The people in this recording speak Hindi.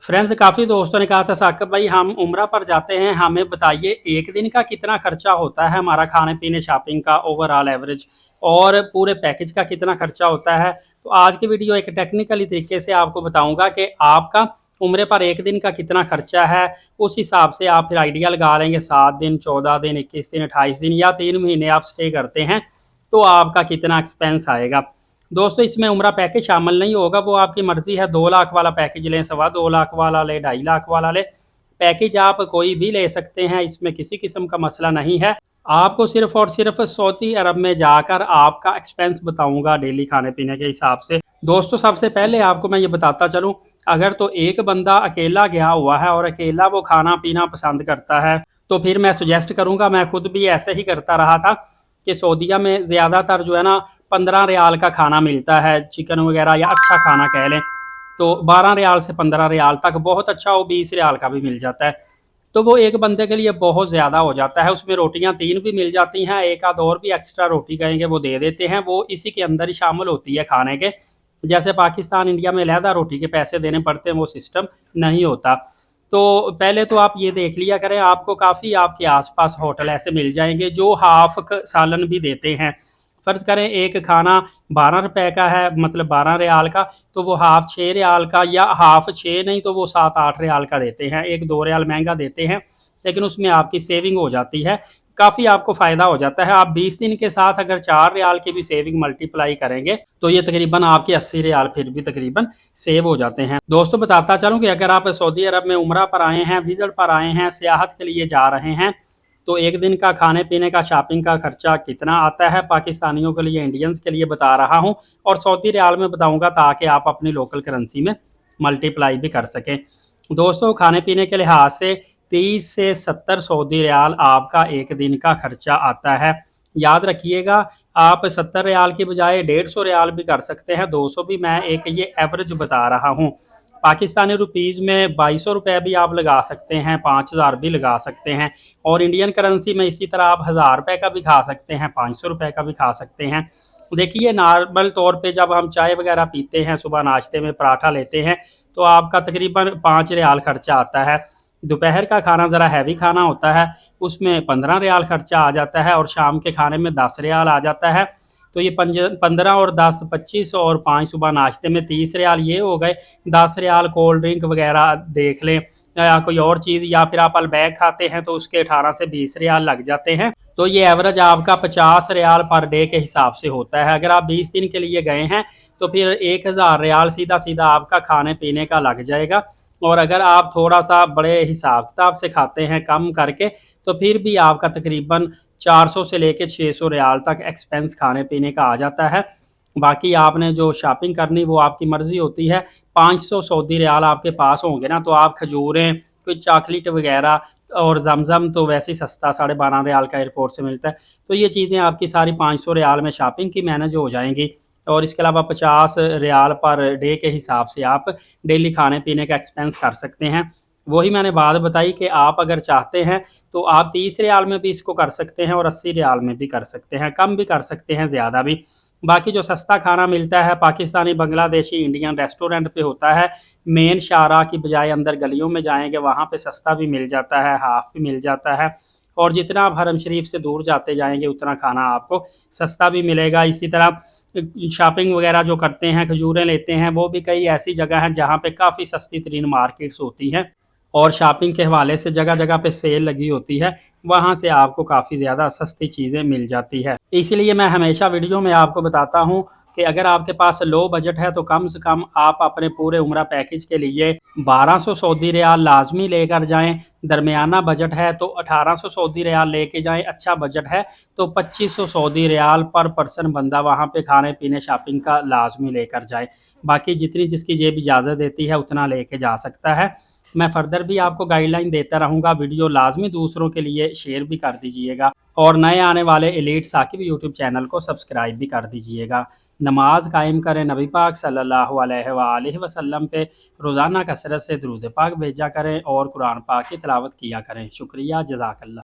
फ्रेंड्स, काफ़ी दोस्तों ने कहा था साकिब भाई हम उम्रा पर जाते हैं, हमें बताइए एक दिन का कितना खर्चा होता है हमारा खाने पीने शॉपिंग का ओवरऑल एवरेज, और पूरे पैकेज का कितना खर्चा होता है। तो आज की वीडियो एक टेक्निकली तरीके से आपको बताऊंगा कि आपका उम्रे पर एक दिन का कितना खर्चा है। उस हिसाब से आप फिर आइडिया लगा लेंगे 7 दिन, 14 दिन, 21 दिन, 28 दिन या 3 महीने आप स्टे करते हैं तो आपका कितना एक्सपेंस आएगा। दोस्तों, इसमें उम्रा पैकेज शामिल नहीं होगा, वो आपकी मर्जी है। 2 लाख वाला पैकेज लें, 2.25 लाख वाला लें, 2.5 लाख वाला लें, पैकेज आप कोई भी ले सकते हैं, इसमें किसी किस्म का मसला नहीं है। आपको सिर्फ और सिर्फ सऊदी अरब में जाकर आपका एक्सपेंस बताऊंगा डेली खाने पीने के हिसाब से। दोस्तों, सबसे पहले आपको मैं ये बताता चलूं, अगर तो एक बंदा अकेला गया हुआ है और अकेला वो खाना पीना पसंद करता है तो फिर मैं सुजेस्ट करूंगा, मैं खुद भी ऐसे ही करता रहा था कि सऊदीया में ज़्यादातर जो है ना 15 रियाल का खाना मिलता है, चिकन वगैरह या अच्छा खाना कह लें तो 12 रियाल से 15 रियाल तक, बहुत अच्छा वो 20 रियाल का भी मिल जाता है। तो वो एक बंदे के लिए बहुत ज़्यादा हो जाता है। उसमें रोटियां 3 भी मिल जाती हैं, एक आध और भी एक्स्ट्रा रोटी कहेंगे वो दे देते हैं, वो इसी के अंदर ही शामिल होती है खाने के। जैसे पाकिस्तान इंडिया में अलहदा रोटी के पैसे देने पड़ते हैं, वो सिस्टम नहीं होता। तो पहले तो आप ये देख लिया करें, आपको काफ़ी आपके आसपास होटल ऐसे मिल जाएंगे जो हाफ सालन भी देते हैं। फ़र्ज़ करें एक खाना 12 रुपए का है, मतलब 12 रियाल का, तो वो हाफ 6 रियाल का, या हाफ 6 नहीं तो वो 7-8 रियाल का देते हैं। 1-2 रियाल महंगा देते हैं, लेकिन उसमें आपकी सेविंग हो जाती है, काफ़ी आपको फ़ायदा हो जाता है। आप 20 दिन के साथ अगर 4 रियाल की भी सेविंग मल्टीप्लाई करेंगे तो ये तकरीबन आपके 80 रियाल फिर भी तकरीबन सेव हो जाते हैं। दोस्तों, बताता चलूँ कि अगर आप सऊदी अरब में उम्रा पर आए हैं, विजिट पर आए हैं, सियाहत के लिए जा रहे हैं, तो एक दिन का खाने पीने का शॉपिंग का खर्चा कितना आता है पाकिस्तानियों के लिए, इंडियंस के लिए बता रहा हूं, और सऊदी रियाल में बताऊंगा ताकि आप अपनी लोकल करेंसी में मल्टीप्लाई भी कर सकें। दोस्तों, खाने पीने के लिहाज से 30 से 70 सऊदी रियाल आपका एक दिन का खर्चा आता है। याद रखिएगा, आप 70 रियाल की बजाय 150 रियाल भी कर सकते हैं, 200 भी, मैं एक ये एवरेज बता रहा हूँ। पाकिस्तानी रुपीज़ में 2200 रुपये भी आप लगा सकते हैं, 5000 भी लगा सकते हैं, और इंडियन करेंसी में इसी तरह आप 1000 रुपये का भी खा सकते हैं, 500 रुपये का भी खा सकते हैं। देखिए, नॉर्मल तौर पे जब हम चाय वगैरह पीते हैं, सुबह नाश्ते में पराठा लेते हैं, तो आपका तकरीबन 5 रियाल खर्चा आता है। दोपहर का खाना ज़रा हैवी खाना होता है, उसमें 15 रियाल खर्चा आ जाता है, और शाम के खाने में 10 रियाल आ जाता है। तो ये 15 और 10 25, और 5 सुबह नाश्ते में 30 रियाल ये हो गए। 10 रियाल कोल्ड ड्रिंक वगैरह देख लें या कोई और चीज़, या फिर आप अलबैग खाते हैं तो उसके 18 से 20 रियाल लग जाते हैं। तो ये एवरेज आपका 50 रियाल पर डे के हिसाब से होता है। अगर आप 20 दिन के लिए गए हैं तो फिर 1000 रियाल सीधा सीधा आपका खाने पीने का लग जाएगा। और अगर आप थोड़ा सा बड़े हिसाब किताब से खाते हैं कम करके, तो फिर भी आपका तकरीबन 400 से लेके 600 रियाल तक एक्सपेंस खाने पीने का आ जाता है। बाकी आपने जो शॉपिंग करनी वो आपकी मर्ज़ी होती है। 500 सऊदी रियाल आपके पास होंगे ना, तो आप खजूरें, कोई चॉकलेट वगैरह, और जमजम तो वैसे ही सस्ता 12.5 रियाल का एयरपोर्ट से मिलता है, तो ये चीज़ें आपकी सारी 500 रियाल में शॉपिंग की मैनेज हो जाएंगी। और इसके अलावा 50 रियाल पर डे के हिसाब से आप डेली खाने पीने का एक्सपेंस कर सकते हैं। वही मैंने बात बताई कि आप अगर चाहते हैं तो आप 30 रियाल में भी इसको कर सकते हैं, और 80 रियाल में भी कर सकते हैं, कम भी कर सकते हैं, ज़्यादा भी। बाकी जो सस्ता खाना मिलता है पाकिस्तानी, बांग्लादेशी, इंडियन रेस्टोरेंट पे होता है, मेन शाहराह की बजाय अंदर गलियों में जाएंगे वहाँ पे सस्ता भी मिल जाता है, हाफ भी मिल जाता है। और जितना आप हरम शरीफ से दूर जाते जाएंगे उतना खाना आपको सस्ता भी मिलेगा। इसी तरह शॉपिंग वगैरह जो करते हैं, खजूरें लेते हैं, वो भी कई ऐसी जगह हैं जहाँ पे काफ़ी सस्ती तरीन मार्केट्स होती हैं, और शॉपिंग के हवाले से जगह जगह पे सेल लगी होती है, वहाँ से आपको काफ़ी ज़्यादा सस्ती चीज़ें मिल जाती है। इसलिए मैं हमेशा वीडियो में आपको बताता हूँ कि अगर आपके पास लो बजट है तो कम से कम आप अपने पूरे उम्रा पैकेज के लिए 1200 सऊदी रियाल लाजमी लेकर जाएं। दरमियाना बजट है तो 1800 सऊदी रियाल लेके जाएं। अच्छा बजट है तो 2500 सऊदी रियाल पर पर्सन बंदा वहाँ पे खाने पीने शॉपिंग का लाजमी लेकर जाए। बाकी जितनी जिसकी जेब इजाज़त देती है उतना लेके जा सकता है। मैं फर्दर भी आपको गाइडलाइन देता रहूँगा। वीडियो लाजमी दूसरों के लिए शेयर भी कर दीजिएगा, और नए आने वाले एलीट साकिब यूट्यूब चैनल को सब्सक्राइब भी कर दीजिएगा। नमाज कायम करें, नबी पाक सल्लल्लाहु अलैहि वसल्लम पे रोज़ाना कसरत से दुरूद पाक भेजा करें, और कुरान पाक की तिलावत किया करें। शुक्रिया, जज़ाकल्लाह।